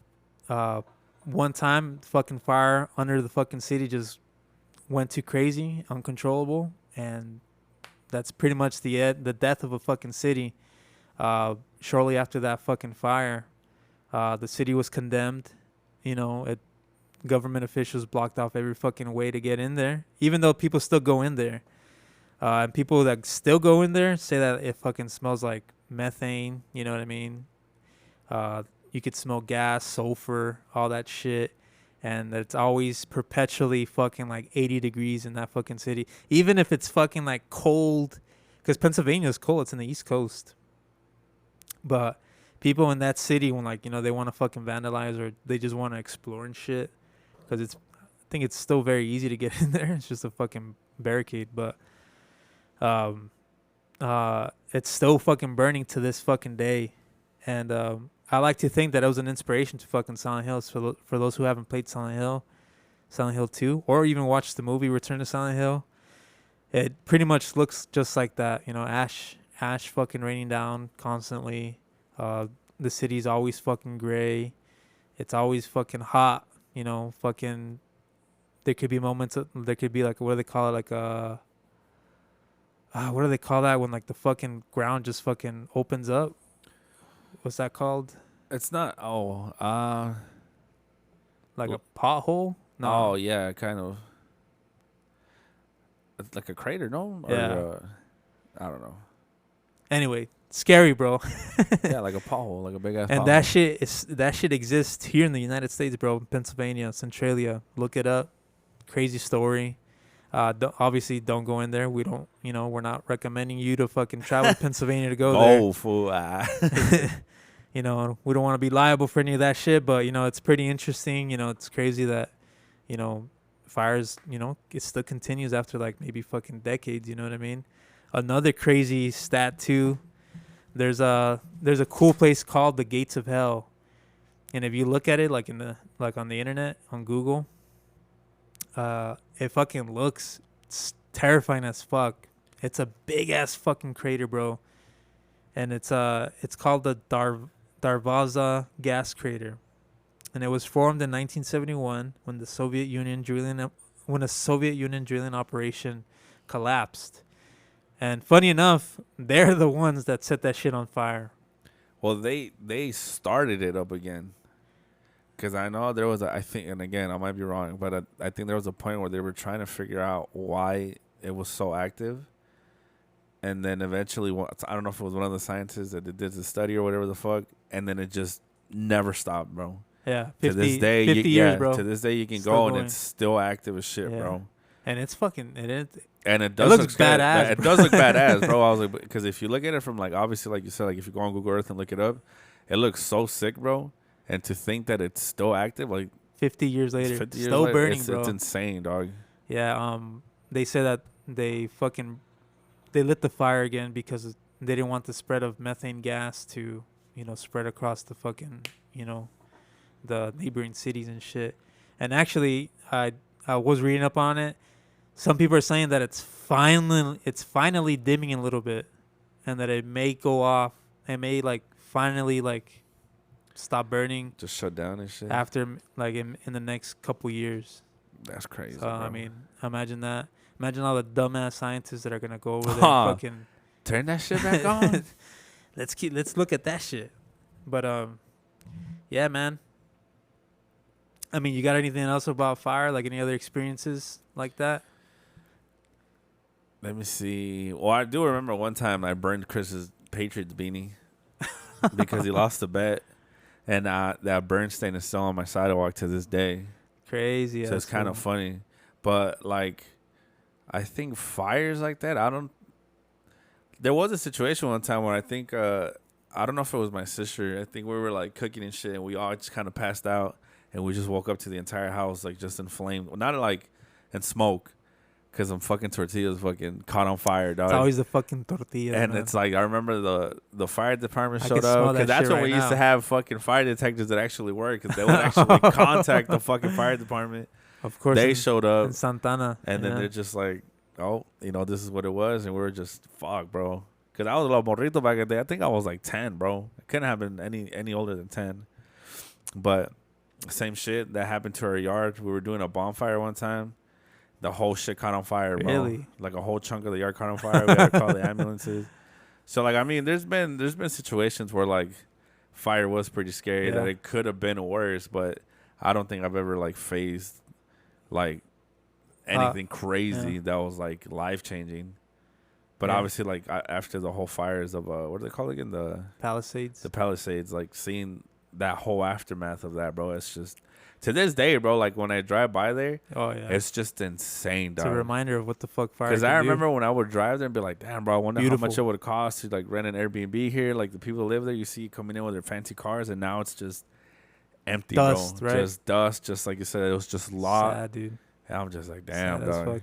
B: one time, fucking fire under the fucking city just went too crazy, uncontrollable, and that's pretty much the death of a fucking city. Shortly after that fucking fire, the city was condemned. Government officials blocked off every fucking way to get in there, even though people still go in there. And people that still go in there say that it fucking smells like methane. You know what I mean? You could smell gas, sulfur, all that shit. And it's always perpetually fucking like 80 degrees in that fucking city. Even if it's fucking like cold, because Pennsylvania is cold. It's in the East Coast. But people in that city, when like, they want to fucking vandalize or they just want to explore and shit, because I think it's still very easy to get in there. It's just a fucking barricade. But it's still fucking burning to this fucking day. And I like to think that it was an inspiration to fucking Silent Hill. So for those who haven't played Silent Hill 2, or even watched the movie Return to Silent Hill, it pretty much looks just like that. Ash fucking raining down constantly. The city's always fucking gray. It's always fucking hot. Fucking. There could be moments. There could be like, what do they call it? Like what do they call that when like the fucking ground just fucking opens up? What's that called?
C: It's not.
B: Like a pothole? No.
C: Oh yeah, kind of. It's like a crater, no?
B: Yeah.
C: I don't know.
B: Anyway, scary, bro.
C: Yeah, like a pothole, like a big ass.
B: And
C: pothole.
B: that shit exists here in the United States, bro. Pennsylvania, Centralia. Look it up. Crazy story. Obviously, don't go in there. We don't. We're not recommending you to fucking travel to Pennsylvania to go there.
C: Oh, fool.
B: We don't want to be liable for any of that shit, but it's pretty interesting. It's crazy that fires, it still continues after like maybe fucking decades. You know what I mean? Another crazy stat too. There's a cool place called the Gates of Hell, and if you look at it like on the internet on Google, it fucking looks terrifying as fuck. It's a big ass fucking crater, bro, and it's called the Darvaza gas crater, and it was formed in 1971 when a Soviet Union drilling operation collapsed. And funny enough, they're the ones that set that shit on fire.
C: Well, they started it up again. Because I know there was I think, and again, I might be wrong, but I think there was a point where they were trying to figure out why it was so active. And then eventually, I don't know if it was one of the scientists that did the study or whatever the fuck, and then it just never stopped, bro.
B: Yeah,
C: 50, to this day,
B: 50 years, bro.
C: To this day, you can
B: Still
C: go
B: going.
C: and it's still active as shit, bro.
B: And it's fucking
C: And it does
B: looks
C: look scary.
B: badass,
C: It
B: bro.
C: does look badass, bro. I was like, because if you look at it from like, obviously, like you said, like if you go on Google Earth and look it up, it looks so sick, bro. And to think that it's still active, like
B: 50 years later,
C: 50 years
B: still
C: later,
B: burning,
C: it's,
B: bro.
C: It's insane, dog.
B: Yeah, they say that they lit the fire again because they didn't want the spread of methane gas to, spread across the fucking, the neighboring cities and shit. And actually, I was reading up on it. Some people are saying that it's finally dimming a little bit, and that it may go off. It may finally stop burning.
C: Just shut down and shit.
B: After in the next couple years.
C: That's crazy.
B: So, I mean, imagine that. Imagine all the dumbass scientists that are gonna go over there and fucking
C: turn that shit back on.
B: Let's look at that shit. But yeah, man. I mean, you got anything else about fire? Like any other experiences like that?
C: Let me see. Well, I do remember one time I burned Chris's Patriots beanie because he lost the bet, and that burn stain is still on my sidewalk to this day.
B: Crazy.
C: So it's kind of funny, but I think fires like that. There was a situation one time where I think I don't know if it was my sister. I think we were cooking and shit, and we all just kind of passed out, and we just woke up to the entire house just in flames. Well, not in smoke, because some fucking tortillas fucking caught on fire, dog.
B: It's always the fucking tortillas,
C: and
B: man.
C: it's I remember the fire department
B: I
C: showed
B: can smell
C: up, because
B: that
C: that's
B: shit
C: when
B: right
C: we used to
B: now.
C: have fucking fire detectors that actually work, because they would actually contact the fucking fire department.
B: Of course,
C: They showed up
B: in Santana,
C: and then they're just like, oh, this is what it was. And we were just, fuck, bro. Because I was a little morrito back in the day. I think I was 10, bro. I couldn't have been any older than 10. But same shit that happened to our yard. We were doing a bonfire one time. The whole shit caught on fire, bro.
B: Really?
C: A whole chunk of the yard caught on fire. We had to call the ambulances. So, I mean, there's been situations where, fire was pretty scary, that it could have been worse. But I don't think I've ever, faced anything crazy that was life changing. But
B: Yeah.
C: obviously, like after the whole fires of what do they call it again?
B: Palisades.
C: The Palisades. Like seeing that whole aftermath of that, bro. It's just to this day, bro. Like when I drive by there,
B: Oh yeah.
C: it's just insane,
B: It's a
C: dog.
B: reminder of what the fuck fire.
C: Because
B: can
C: I
B: do.
C: remember when I would drive there and be like, damn, bro, I wonder how much
B: Beautiful.
C: it would cost to like rent an Airbnb here. Like the people who live there, you see coming in with their fancy cars, and now it's just empty,
B: Dust,
C: bro.
B: right?
C: Just dust, just like you said, it was just lot.
B: Sad, dude.
C: And I'm just like, damn,
B: Sad as
C: dog.
B: fuck.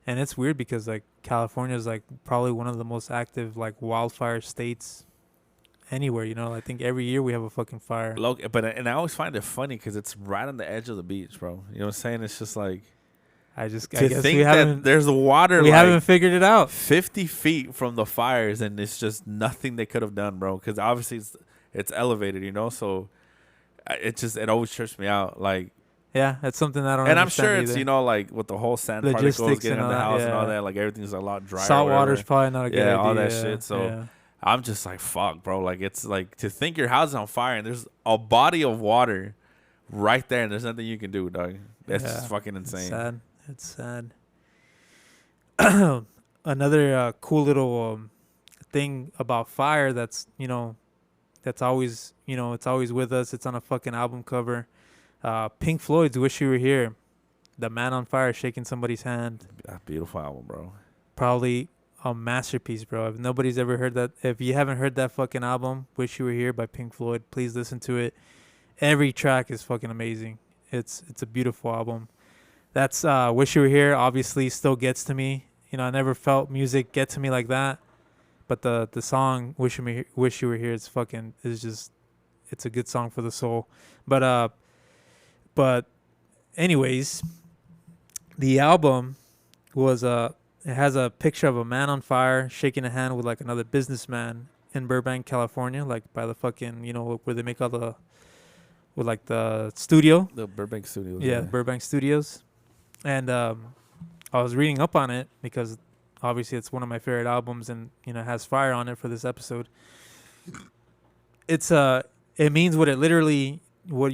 B: And it's weird because like California is like probably one of the most active like wildfire states anywhere. You know, I think every year we have a fucking fire.
C: And I always find it funny because it's right on the edge of the beach, bro. You know what I'm saying? It's just like
B: I
C: to
B: guess
C: think
B: we
C: that
B: haven't
C: there's water
B: we
C: like
B: haven't figured it out.
C: 50 feet from the fires, and it's just nothing they could have done, bro. Because obviously it's elevated, you know. So it always trips me out, like.
B: Yeah, that's something I don't.
C: And I'm
B: understand
C: sure it's
B: either.
C: Like with the whole sand
B: Logistics
C: particles getting
B: and
C: in the
B: all that,
C: house and all
B: yeah.
C: that, like everything's a lot drier.
B: Salt
C: or
B: water's
C: whatever.
B: probably not a good idea.
C: all that shit. So
B: yeah.
C: I'm just like, fuck, bro. Like it's like to think your house is on fire and there's a body of water right there and there's nothing you can do, dog. That's just fucking insane.
B: It's sad. Another cool little thing about fire that's that's always it's always with us. It's on a fucking album cover. Pink Floyd's "Wish You Were Here," the man on fire shaking somebody's hand.
C: That beautiful album, bro.
B: Probably a masterpiece, bro. If nobody's ever heard that, if you haven't heard that fucking album, "Wish You Were Here" by Pink Floyd, please listen to it. Every track is fucking amazing. It's a beautiful album. That's "Wish You Were Here." Obviously, still gets to me. I never felt music get to me like that. But the song "Wish You Were Here" it's a good song for the soul. But anyways, the album it has a picture of a man on fire shaking a hand with like another businessman in Burbank, California, like by the fucking where they make all the with like the studio.
C: The Burbank Studios.
B: Yeah, Burbank Studios. And I was reading up on it because obviously it's one of my favorite albums and has fire on it for this episode. It means what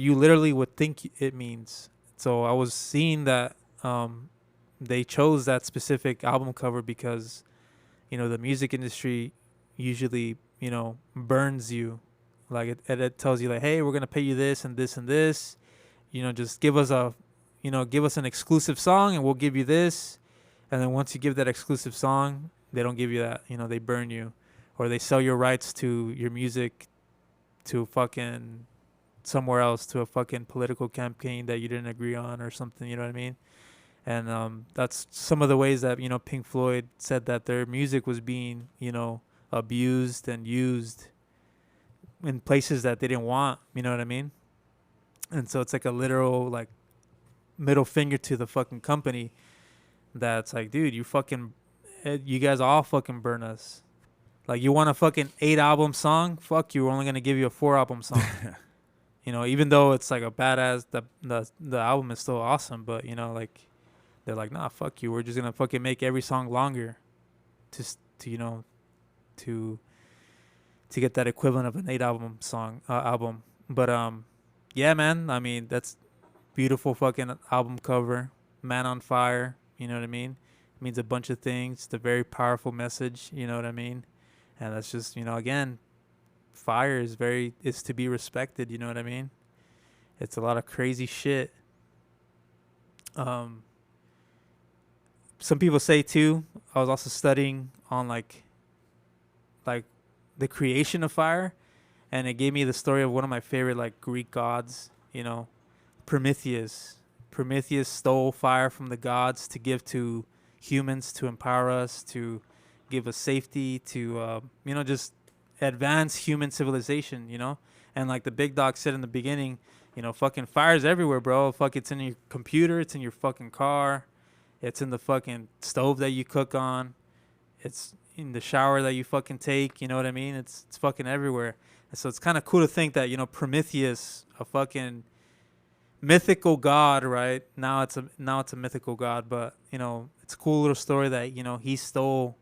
B: you literally would think it means. So I was seeing that they chose that specific album cover because the music industry usually burns you, like it tells you like, hey, we're gonna pay you this and this and this, just give us an exclusive song and we'll give you this. And then once you give that exclusive song, they don't give you that. They burn you, or they sell your rights to your music to fucking somewhere else, to a fucking political campaign that you didn't agree on or something. You know what I mean? And that's some of the ways that Pink Floyd said that their music was being abused and used in places that they didn't want. You know what I mean? And so it's like a literal like middle finger to the fucking company. That's like, dude, you guys all fucking burn us. Like, you want a fucking 8-album song? Fuck you. We're only gonna give you a 4-album song. Even though it's like a badass, the album is still awesome, but like they're like, nah, fuck you. We're just gonna fucking make every song longer, to get that equivalent of an 8-album album. But yeah, man. I mean, that's beautiful fucking album cover. Man on Fire. You know what I mean? It means a bunch of things. It's a very powerful message. You know what I mean? And that's just, again, fire is to be respected. You know what I mean? It's a lot of crazy shit. Some people say too, I was also studying on like the creation of fire, and it gave me the story of one of my favorite like Greek gods, Prometheus. Prometheus stole fire from the gods to give to humans, to empower us, to give us safety, to just advance human civilization, And like the big dog said in the beginning, fucking fire's everywhere, bro. Fuck, it's in your computer, it's in your fucking car, it's in the fucking stove that you cook on, it's in the shower that you fucking take, you know what I mean? It's fucking everywhere. And so it's kind of cool to think that, Prometheus, a fucking mythical god, right? Now it's a mythical god, but it's a cool little story that he stole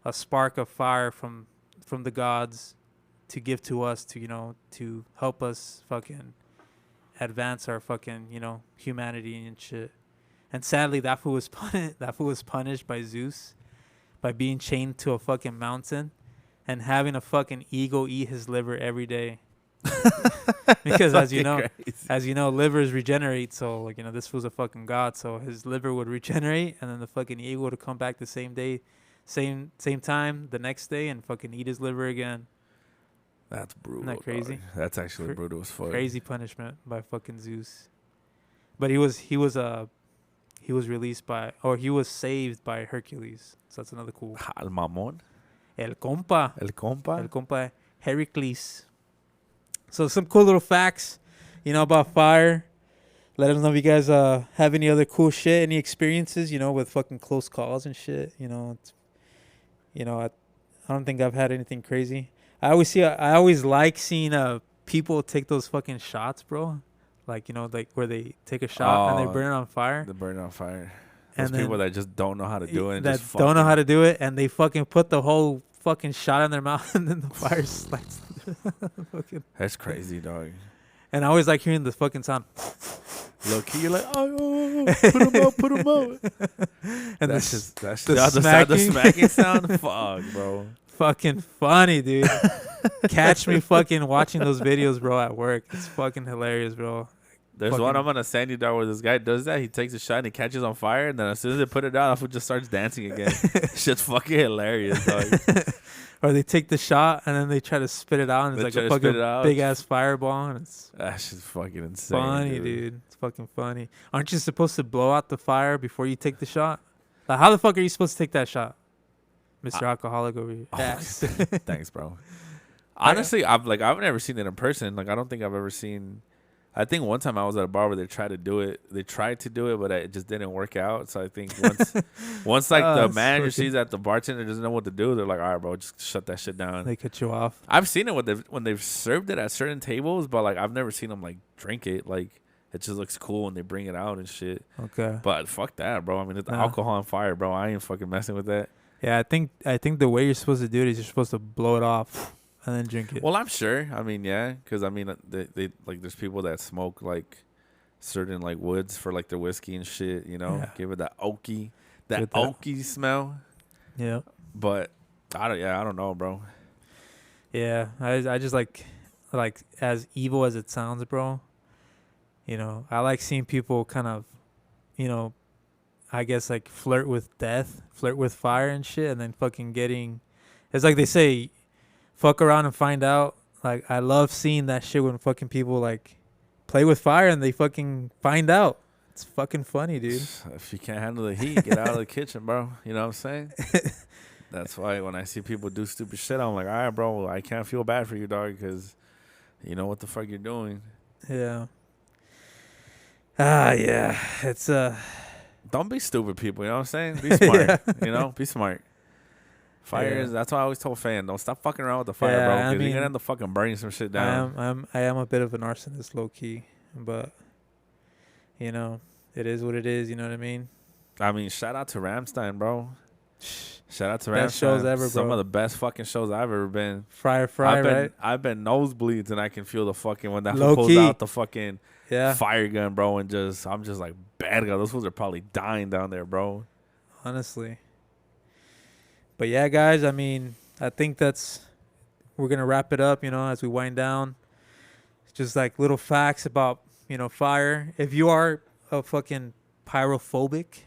B: a spark of fire from the gods to give to us to help us fucking advance our fucking humanity and shit. And sadly, that fool was punished by Zeus by being chained to a fucking mountain and having a fucking eagle eat his liver every day. Because as you know, livers regenerate. So like, this fool's a fucking god. So his liver would regenerate, and then the fucking eagle would come back the same day, same time the next day, and fucking eat his liver again.
C: That's brutal.
B: Isn't that crazy?
C: Dog. That's actually brutal as fuck.
B: Crazy punishment by fucking Zeus. But he was released by, or he was saved by Hercules. So that's another cool.
C: El mamón.
B: El compa.
C: El compa.
B: El compa Heracles. So some cool little facts, about fire. Let us know if you guys have any other cool shit, any experiences, with fucking close calls and shit. I don't think I've had anything crazy. I always like seeing people take those fucking shots, bro. Like, like where they take a shot and they burn it on fire.
C: They burn it on fire.
B: And
C: Those people that just don't know how to do it.
B: That don't know how to do it, and they fucking put the whole fucking shot in their mouth, and then the fire slides.
C: That's crazy, dog.
B: And I always like hearing the fucking sound.
C: Low key, you're like, put him out.
B: And
C: that's
B: the
C: smacking sound. Fuck, bro.
B: Fucking funny, dude. Catch me fucking watching those videos, bro, at work. It's fucking hilarious, bro.
C: There's one I'm gonna send you, dog, where this guy does that. He takes a shot and he catches on fire, and then as soon as they put it down, the fool just starts dancing again. Shit's fucking hilarious, dog.
B: Or they take the shot and then they try to spit it out, and it's like a fucking big ass fireball, and it's
C: that shit's fucking insane.
B: Funny, dude. It's fucking funny. Aren't you supposed to blow out the fire before you take the shot? Like, how the fuck are you supposed to take that shot, Mr. Alcoholic over here?
C: Thanks, bro. Honestly, I've never seen it in person. Like, I don't think I've ever seen. I think one time I was at a bar where they tried to do it. They tried to do it, but it just didn't work out. So I think once like the manager sees that the bartender doesn't know what to do, they're like, all right, bro, just shut that shit down.
B: They cut you off.
C: I've seen it when they've served it at certain tables, but like I've never seen them like drink it. Like it just looks cool when they bring it out and shit.
B: Okay.
C: But fuck that, bro. I mean, it's alcohol and fire, bro. I ain't fucking messing with that.
B: Yeah, I think the way you're supposed to do it is you're supposed to blow it off and then drink it.
C: Well, I'm sure. I mean, yeah, because I mean, they like there's people that smoke like certain like woods for like their whiskey and shit. Give it that oaky smell.
B: Yeah.
C: But I don't know, bro.
B: Yeah, I just like as evil as it sounds, bro. I like seeing people kind of, I guess like flirt with death, flirt with fire and shit, and then fucking getting. It's like they say, fuck around and find out. Like, I love seeing that shit when fucking people like play with fire and they fucking find out. It's fucking funny, dude.
C: If you can't handle the heat, get out of the kitchen, bro. You know what I'm saying? That's why when I see people do stupid shit, I'm like, all right, bro, I can't feel bad for you, dog, because you know what the fuck you're doing.
B: Yeah. Yeah. It's
C: Don't be stupid, people. You know what I'm saying? Be smart.
B: Yeah.
C: Be smart. Fire is. That's why I always told Fan, don't stop fucking around with the fire, bro. Because you're gonna end up fucking burning some shit down.
B: I am a bit of an arsonist, low key, but it is what it is. You know what I mean?
C: I mean, shout out to Rammstein, bro. Shout out to Rammstein.
B: Best shows ever, bro.
C: Some of the best fucking shows I've ever been.
B: Fry, right?
C: I've been nosebleeds and I can feel the fucking when that
B: low
C: pulls
B: key.
C: out the fucking fire gun, bro, and I'm just like, bad guy. Those fools are probably dying down there, bro.
B: Honestly. But yeah, guys, I mean, I think we're going to wrap it up, as we wind down. It's just like little facts about, fire. If you are a fucking pyrophobic,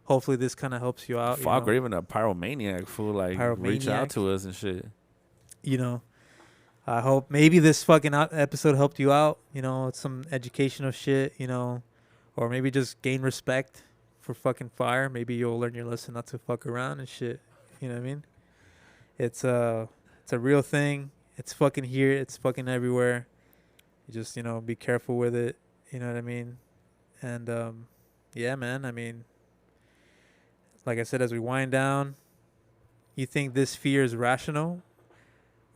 B: hopefully this kind of helps you out.
C: Fuck, or even a pyromaniac, fool, like reach out to us and shit.
B: I hope maybe this fucking episode helped you out, some educational shit, or maybe just gain respect for fucking fire. Maybe you'll learn your lesson not to fuck around and shit. You know what I mean? It's a real thing. It's fucking here. It's fucking everywhere. You just, be careful with it. You know what I mean? And, yeah, man. I mean, like I said, as we wind down, you think this fear is rational?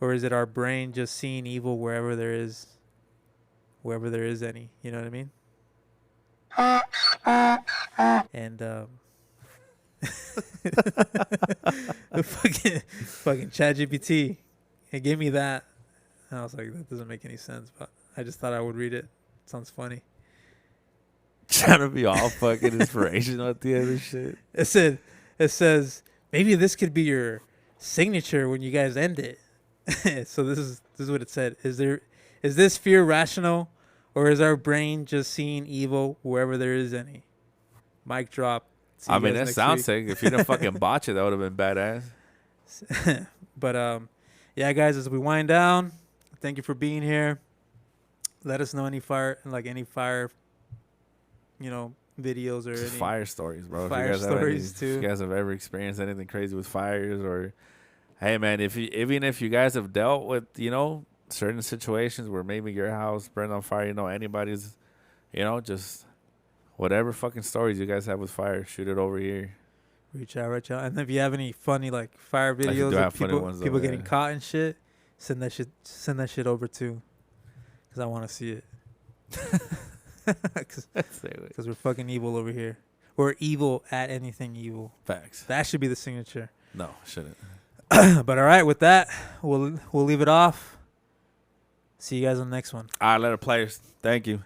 B: Or is it our brain just seeing evil wherever there is any? You know what I mean? And fucking ChatGPT, it gave me that, and I was like, that doesn't make any sense, but I just thought I would read it. It sounds funny.
C: Trying to be all fucking inspirational at the end of shit.
B: It says, Maybe this could be your signature when you guys end it. So this is what it said. Is this fear rational, or is our brain just seeing evil wherever there is any? Mic drop. See
C: I
B: you
C: mean,
B: guys
C: that
B: next
C: sounds
B: week.
C: sick. If you didn't fucking botch it, that would have been badass.
B: But yeah, guys, as we wind down, thank you for being here. Let us know any fire, videos or
C: Just
B: any
C: fire stories, bro.
B: fire
C: if you guys
B: stories,
C: if
B: too.
C: you guys have ever experienced anything crazy with fires, or hey, man, even if you guys have dealt with certain situations where maybe your house burned on fire, anybody's, just whatever fucking stories you guys have with fire, shoot it over here.
B: reach out. And if you have any funny fire
C: If you
B: videos
C: do
B: of
C: have funny
B: people
C: ones, though,
B: people getting
C: yeah.
B: caught and shit, send that shit over too, because I want to see it. Because we're fucking evil over here. We're evil at anything evil.
C: Facts.
B: That should be the signature.
C: No, shouldn't.
B: But all right, with that, we'll leave it off. See you guys on the next one.
C: All right, later, players. Thank you.